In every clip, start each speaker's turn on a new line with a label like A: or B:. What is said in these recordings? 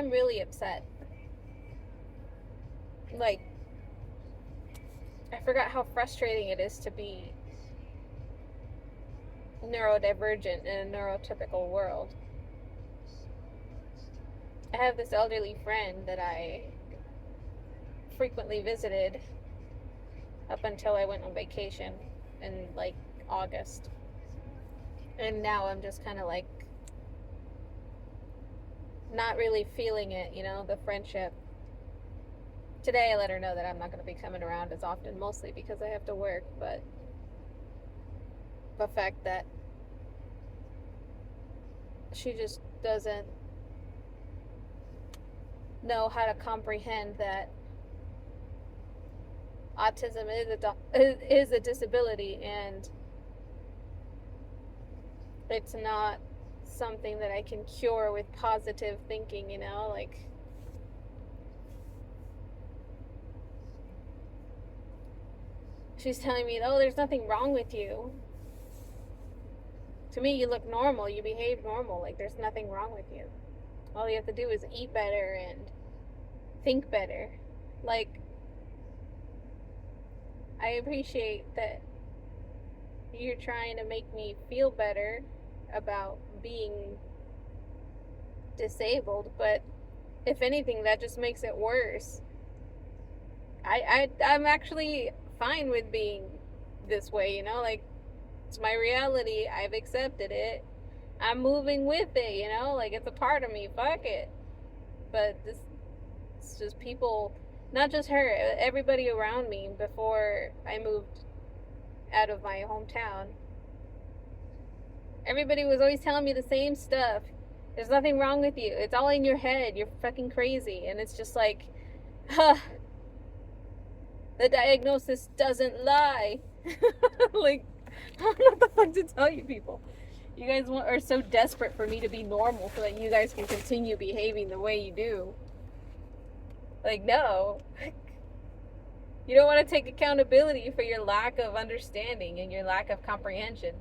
A: I'm really upset. Like, I forgot how frustrating it is to be neurodivergent in a neurotypical world. I have this elderly friend that I frequently visited up until I went on vacation in like August. And now I'm just kind of like not really feeling it, the friendship. Today I let her know that I'm not going to be coming around as often, mostly because I have to work, but the fact that she just doesn't know how to comprehend that autism is a disability, and it's not something that I can cure with positive thinking, like she's telling me, oh, there's nothing wrong with you. To me, you look normal, you behave normal, like there's nothing wrong with you. All you have to do is eat better and think better. Like, I appreciate that you're trying to make me feel better about being disabled, but if anything, that just makes it worse. I'm actually fine with being this way, like it's my reality. I've accepted it. I'm moving with it, like it's a part of me. Fuck it. But it's just people, not just her, everybody around me before I moved out of my hometown. Everybody was always telling me the same stuff. There's nothing wrong with you. It's all in your head. You're fucking crazy. And it's just like, huh, the diagnosis doesn't lie. Like, I don't know what the fuck to tell you people. You guys are so desperate for me to be normal so that you guys can continue behaving the way you do. Like, no. You don't want to take accountability for your lack of understanding and your lack of comprehension.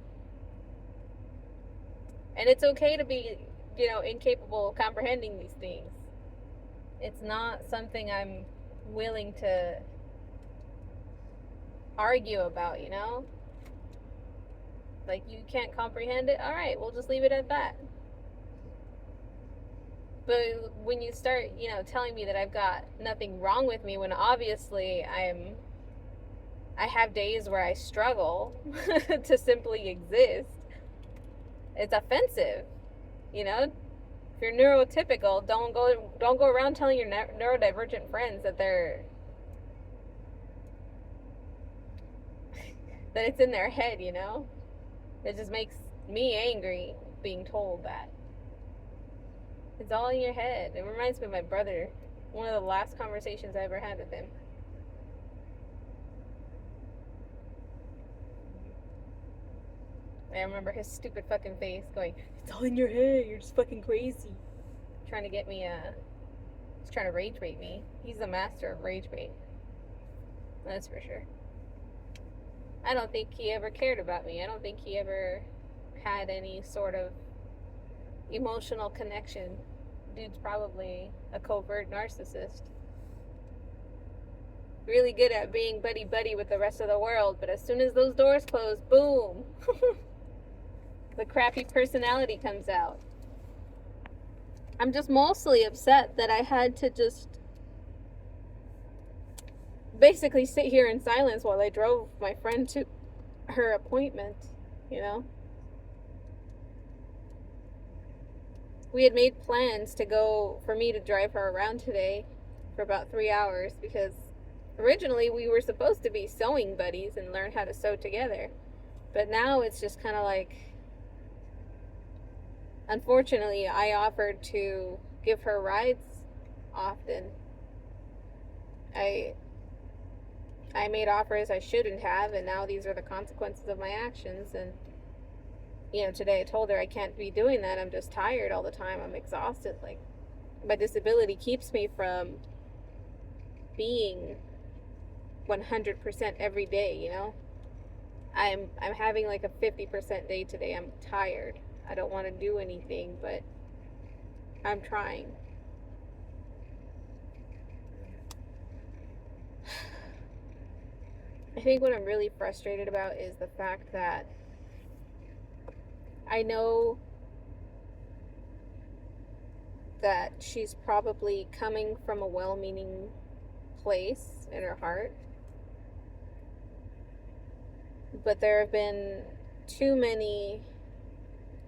A: And it's okay to be, incapable of comprehending these things. It's not something I'm willing to argue about, Like, you can't comprehend it? Alright, we'll just leave it at that. But when you start, telling me that I've got nothing wrong with me, when obviously I have days where I struggle to simply exist, it's offensive. If you're neurotypical, don't go around telling your neurodivergent friends that that it's in their head, It just makes me angry being told that. It's all in your head. It reminds me of my brother. One of the last conversations I ever had with him. I remember his stupid fucking face going, it's all in your head, you're just fucking crazy. Trying to get me, he's trying to rage bait me. He's the master of rage bait. That's for sure. I don't think he ever cared about me. I don't think he ever had any sort of emotional connection. Dude's probably a covert narcissist. Really good at being buddy-buddy with the rest of the world, but as soon as those doors close, boom. The crappy personality comes out. I'm just mostly upset that I had to just basically sit here in silence while I drove my friend to her appointment, We had made plans for me to drive her around today for about 3 hours because originally we were supposed to be sewing buddies and learn how to sew together. But now it's just kind of like, unfortunately, I offered to give her rides often. I made offers I shouldn't have, and now these are the consequences of my actions. And today I told her I can't be doing that. I'm just tired all the time. I'm exhausted. Like, my disability keeps me from being 100% every day, I'm having like a 50% day today. I'm tired. I don't want to do anything, but I'm trying. I think what I'm really frustrated about is the fact that I know that she's probably coming from a well-meaning place in her heart, but there have been too many,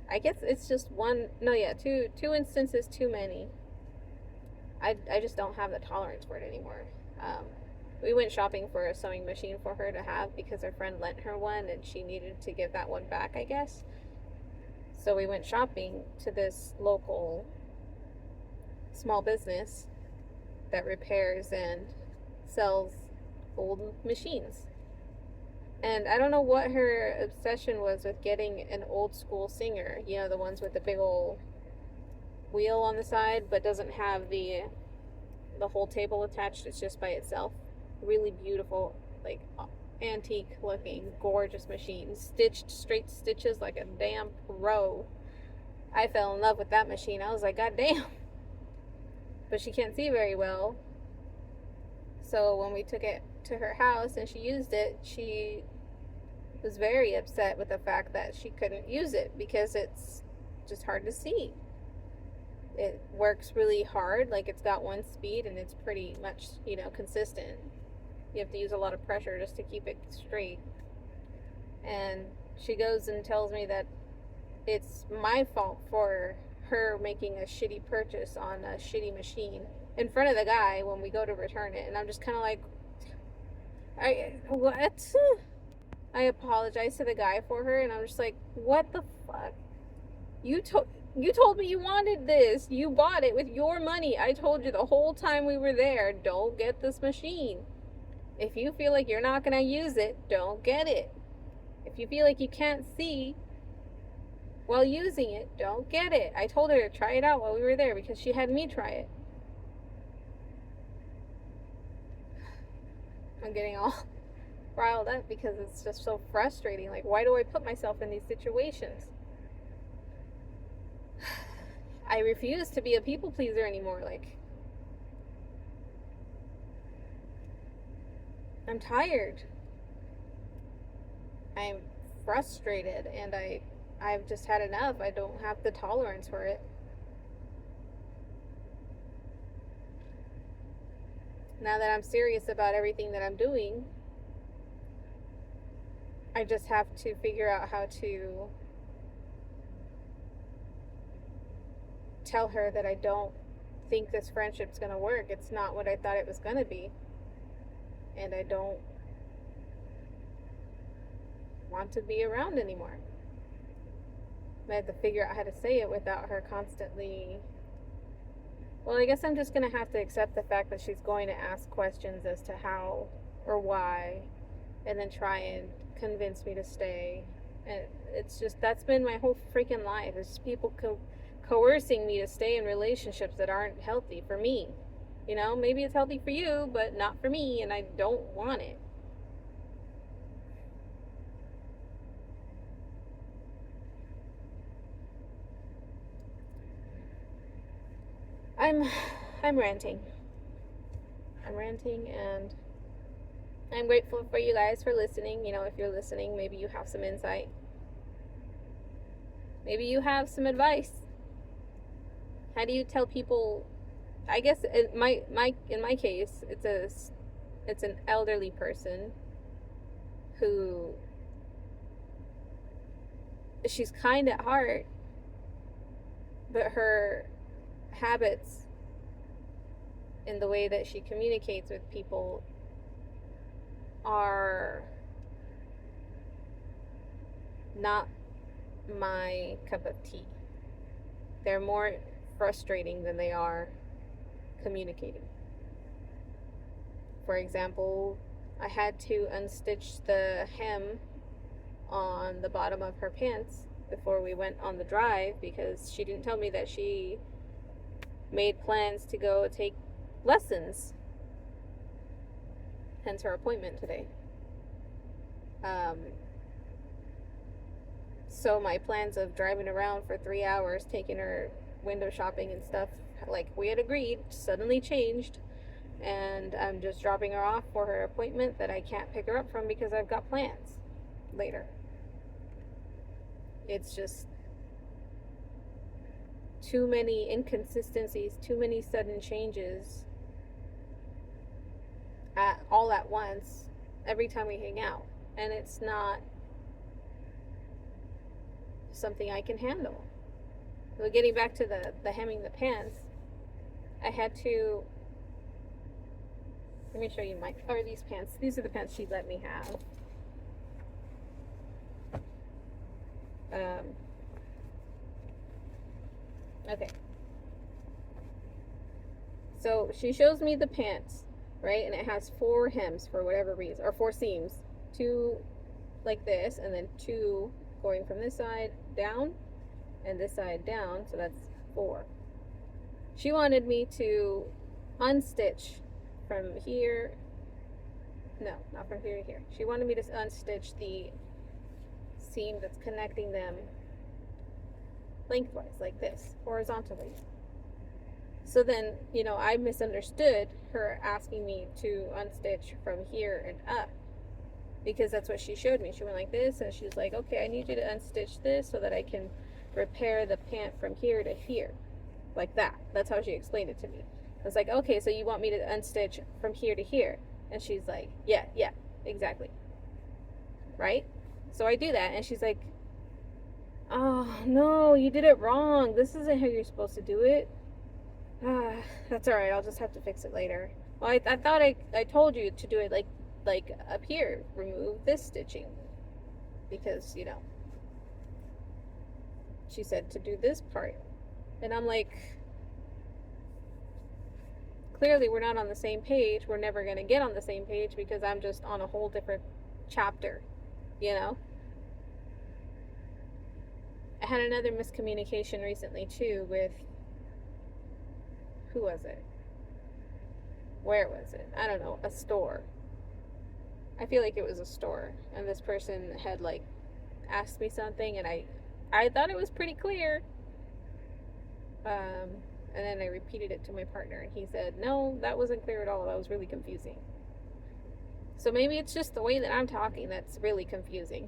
A: I guess it's just one, no, yeah, two instances too many. I just don't have the tolerance for it anymore. We went shopping for a sewing machine for her to have because her friend lent her one and she needed to give that one back, I guess. So we went shopping to this local small business that repairs and sells old machines. And I don't know what her obsession was with getting an old school Singer, you know, the ones with the big old wheel on the side but doesn't have the whole table attached. It's just by itself. Really beautiful, like antique looking, gorgeous machine, stitched straight stitches like a damn pro. I fell in love with that machine. I was like, god damn. But she can't see very well, so when we took it to her house and she used it, she was very upset with the fact that she couldn't use it because it's just hard to see. It works really hard, like it's got one speed and it's pretty much, you know, consistent. You have to use a lot of pressure just to keep it straight. And she goes and tells me that it's my fault for her making a shitty purchase on a shitty machine in front of the guy when we go to return it. And I'm just kind of like, what? I apologize to the guy for her, and I'm just like, what the fuck? You told me you wanted this. You bought it with your money. I told you the whole time we were there, don't get this machine. If you feel like you're not going to use it, don't get it. If you feel like you can't see while using it, don't get it. I told her to try it out while we were there because she had me try it. I'm getting all riled up because it's just so frustrating. Like, why do I put myself in these situations? I refuse to be a people pleaser anymore. Like, I'm tired. I'm frustrated, and I've just had enough. I don't have the tolerance for it. Now that I'm serious about everything that I'm doing, I just have to figure out how to tell her that I don't think this friendship's gonna work. It's not what I thought it was gonna be. And I don't want to be around anymore. I have to figure out how to say it without her constantly. Well, I guess I'm just going to have to accept the fact that she's going to ask questions as to how or why, and then try and convince me to stay. And it's just, that's been my whole freaking life. It's just people coercing me to stay in relationships that aren't healthy for me. You know, maybe it's healthy for you, but not for me, and I don't want it. I'm ranting. I'm ranting, and I'm grateful for you guys for listening. You know, if you're listening, maybe you have some insight. Maybe you have some advice. How do you tell people? I guess in my case, it's an elderly person who, she's kind at heart, but her habits in the way that she communicates with people are not my cup of tea. They're more frustrating than they are communicating. For example, I had to unstitch the hem on the bottom of her pants before we went on the drive because she didn't tell me that she made plans to go take lessons, hence her appointment today. So my plans of driving around for 3 hours, taking her window shopping and stuff, like we had agreed, suddenly changed and I'm just dropping her off for her appointment that I can't pick her up from because I've got plans later. It's just too many inconsistencies, too many sudden changes all at once every time we hang out, and it's not something I can handle. So getting back to the hemming the pants, I had to, let me show you these pants. These are the pants she let me have. Okay. So she shows me the pants, right? And it has 4 hems for whatever reason, or 4 seams. 2 like this, and then 2 going from this side down, and this side down, so that's 4. She wanted me to unstitch from here. No, not from here to here. She wanted me to unstitch the seam that's connecting them lengthwise, like this, horizontally. So then, I misunderstood her asking me to unstitch from here and up, because that's what she showed me. She went like this, and she was like, okay, I need you to unstitch this so that I can repair the pant from here to here. Like that. That's how she explained it to me. I was like, okay, so you want me to unstitch from here to here? And she's like, yeah, exactly. Right? So I do that, and she's like, oh, no, you did it wrong. This isn't how you're supposed to do it. That's alright, I'll just have to fix it later. Well, I thought I told you to do it like up here. Remove this stitching. Because, she said to do this part. And I'm like, clearly we're not on the same page. We're never going to get on the same page because I'm just on a whole different chapter, I had another miscommunication recently too with, who was it? Where was it? I don't know, a store. I feel like it was a store, and this person had asked me something, and I thought it was pretty clear. And then I repeated it to my partner, and he said, no, that wasn't clear at all. That was really confusing. So maybe it's just the way that I'm talking that's really confusing.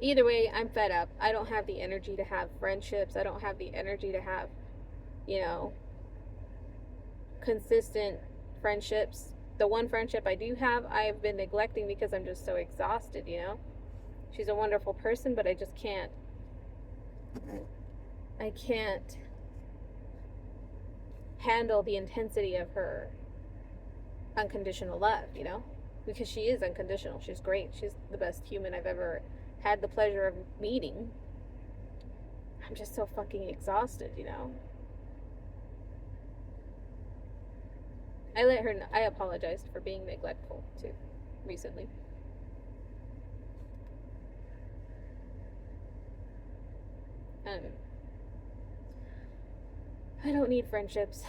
A: Either way, I'm fed up. I don't have the energy to have friendships. I don't have the energy to have, consistent friendships. The one friendship I do have, I've been neglecting because I'm just so exhausted, She's a wonderful person, but I just can't handle the intensity of her unconditional love, because she is unconditional. She's great. She's the best human I've ever had the pleasure of meeting. I'm just so fucking exhausted, I let her know. I apologized for being neglectful too recently. I don't need friendships.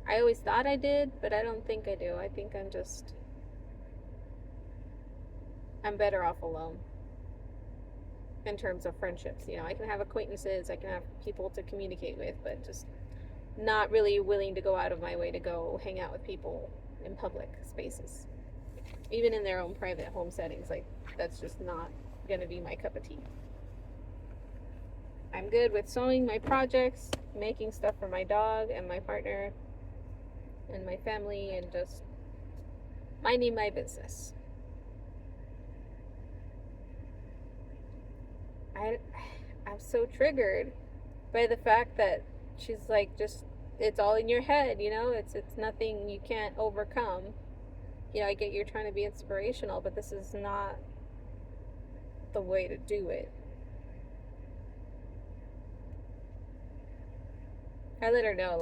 A: I always thought I did, but I don't think I do. I think I'm better off alone in terms of friendships. I can have acquaintances, I can have people to communicate with, but just not really willing to go out of my way to go hang out with people in public spaces. Even in their own private home settings, that's just not gonna be my cup of tea. I'm good with sewing my projects, making stuff for my dog and my partner and my family, and just minding my business. I'm so triggered by the fact that she's like, just, it's all in your head, it's nothing you can't overcome. I get you're trying to be inspirational, but this is not the way to do it. I let her know,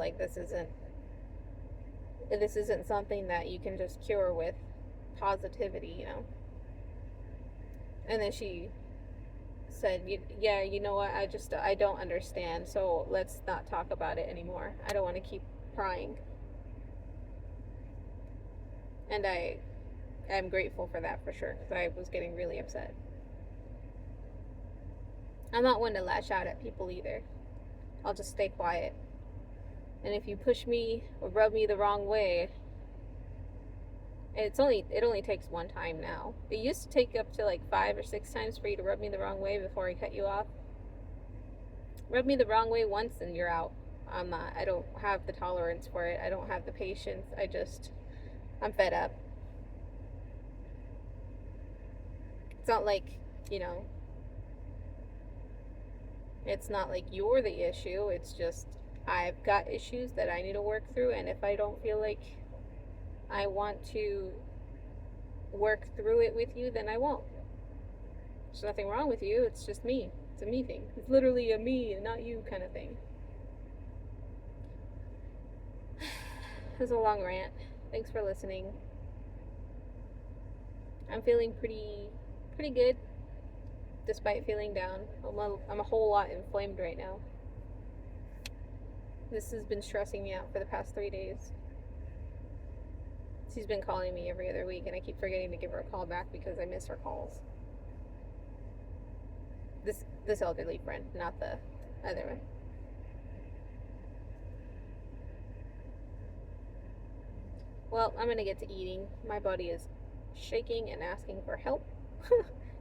A: this isn't something that you can just cure with positivity, And then she said, yeah, you know what, I don't understand, so let's not talk about it anymore. I don't want to keep prying. And I'm grateful for that, for sure, because I was getting really upset. I'm not one to lash out at people either. I'll just stay quiet. And if you push me or rub me the wrong way, it only takes one time now. It used to take up to like 5 or 6 times for you to rub me the wrong way before I cut you off. Rub me the wrong way once and you're out. I don't have the tolerance for it. I don't have the patience. I'm fed up. It's not like, it's not like you're the issue. It's just I've got issues that I need to work through, and if I don't feel like I want to work through it with you, then I won't. There's nothing wrong with you. It's just me. It's a me thing. It's literally a me and not you kind of thing. This is a long rant. Thanks for listening. I'm feeling pretty good, despite feeling down. I'm a whole lot inflamed right now. This has been stressing me out for the past 3 days. She's been calling me every other week, and I keep forgetting to give her a call back because I miss her calls. This elderly friend, not the other one. Well, I'm gonna get to eating. My body is shaking and asking for help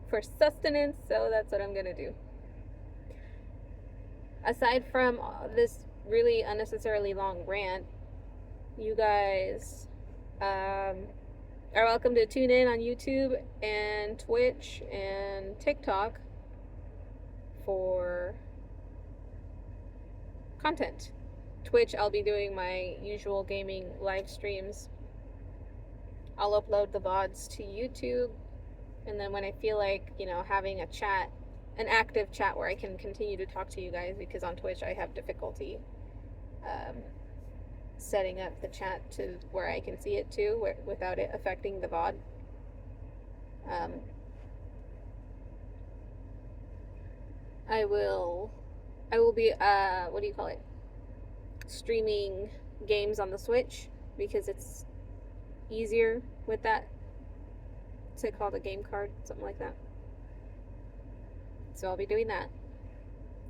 A: for sustenance, so that's what I'm gonna do. Aside from this really unnecessarily long rant, you guys are welcome to tune in on YouTube and Twitch and TikTok for content. Twitch, I'll be doing my usual gaming live streams. I'll upload the VODs to YouTube, and then when I feel like, having an active chat where I can continue to talk to you guys, because on Twitch I have difficulty setting up the chat to where I can see it too, without it affecting the VOD. I will be streaming games on the Switch, because it's easier with that. What's it called? A game card? Something like that. So I'll be doing that.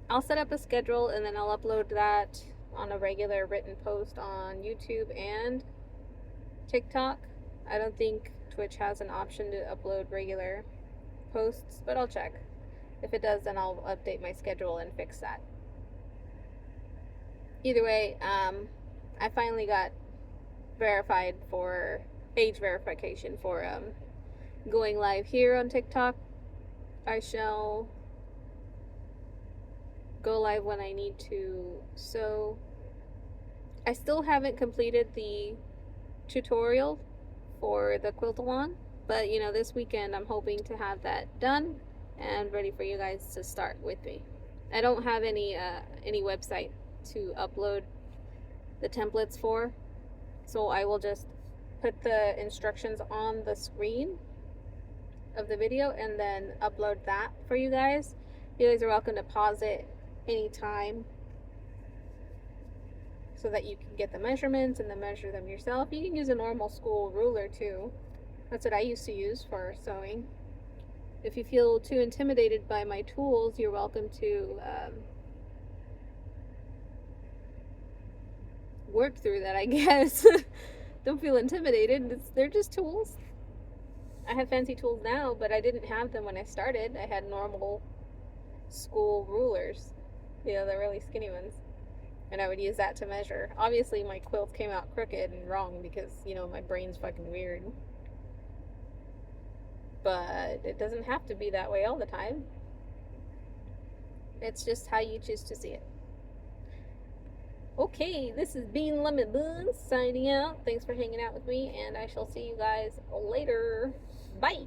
A: I'll set up a schedule, and then I'll upload that on a regular written post on YouTube and TikTok. I don't think Twitch has an option to upload regular posts, but I'll check. If it does, then I'll update my schedule and fix that. Either way, I finally got verified for age verification for going live here on TikTok. I shall go live when I need to. So I still haven't completed the tutorial for the quilt-along, but this weekend I'm hoping to have that done and ready for you guys to start with me. I don't have any website to upload the templates for, so I will just put the instructions on the screen of the video and then upload that for you guys. You guys are welcome to pause it anytime so that you can get the measurements and then measure them yourself. You can use a normal school ruler too. That's what I used to use for sewing. If you feel too intimidated by my tools, you're welcome to work through that, I guess. Don't feel intimidated. They're just tools. I have fancy tools now, but I didn't have them when I started. I had normal school rulers, the really skinny ones, and I would use that to measure. Obviously my quilts came out crooked and wrong because my brain's fucking weird, but it doesn't have to be that way all the time. It's just how you choose to see it. Okay, this is Bean Lemon Buns signing out. Thanks for hanging out with me, and I shall see you guys later. Bye.